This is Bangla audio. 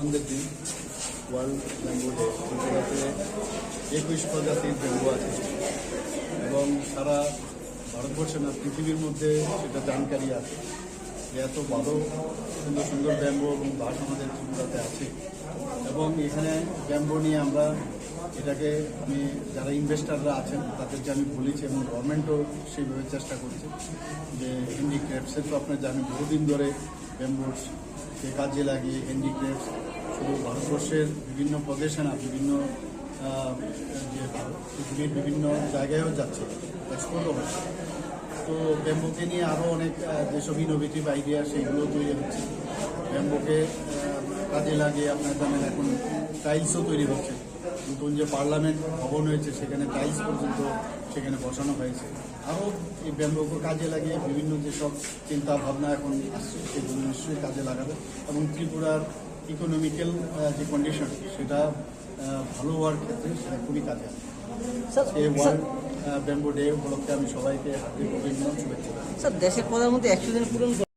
আনন্দের দিন, ওয়ার্ল্ড ব্যাম্বু ডে। ত্রিপুরাতে 21 প্রজাতির ব্যাম্বু আছে এবং সারা ভারতবর্ষে না পৃথিবীর মধ্যে সেটা জানকারি আছে যে এত ভালো সুন্দর সুন্দর ব্যাম্বু এবং বাঁশ আমাদের ত্রিপুরাতে আছে। এবং এখানে ব্যাম্বু নিয়ে আমরা এটাকে যারা ইনভেস্টাররা আছেন তাদেরকে আমি বলেছি এবং গভর্নমেন্টও সেইভাবে চেষ্টা করছে যে হ্যান্ডিক্রাফটসের তো আপনার জানেন বহুদিন ধরে ব্যাম্বুকে কাজে লাগিয়ে হ্যান্ডিক্রাফটস শুধু ভারতবর্ষের বিভিন্ন প্রদেশে না বিভিন্ন যে পৃথিবীর বিভিন্ন জায়গায়ও যাচ্ছে, এক্সপোর্টও হচ্ছে। তো ব্যাম্বুকে নিয়ে আরও অনেক যেসব ইনোভেটিভ আইডিয়া সেইগুলো তৈরি হচ্ছে। ব্যাম্বুকে কাজে লাগিয়ে আপনার জানেন এখন টাইলসও তৈরি হচ্ছে। নতুন যে পার্লামেন্ট ভবন হয়েছে সেখানে টাইলস পর্যন্ত সেখানে বসানো হয়েছে। আরও এই ব্যাম্বুকে কাজে লাগিয়ে বিভিন্ন যেসব চিন্তা ভাবনা এখন আসছে সেগুলো নিশ্চয়ই কাজে লাগাবে এবং ত্রিপুরার ইকোনমিক্যাল যে কন্ডিশন সেটা ভালো হওয়ার ক্ষেত্রে সেটা খুবই কাজে আসবে। এই ওয়ার্ল্ড ব্যাম্বু ডে উপলক্ষে আমি সবাইকে হার্দিক অভিনন্দন শুভেচ্ছা। স্যার, দেশের প্রধানমন্ত্রী 100 দিন পূরণ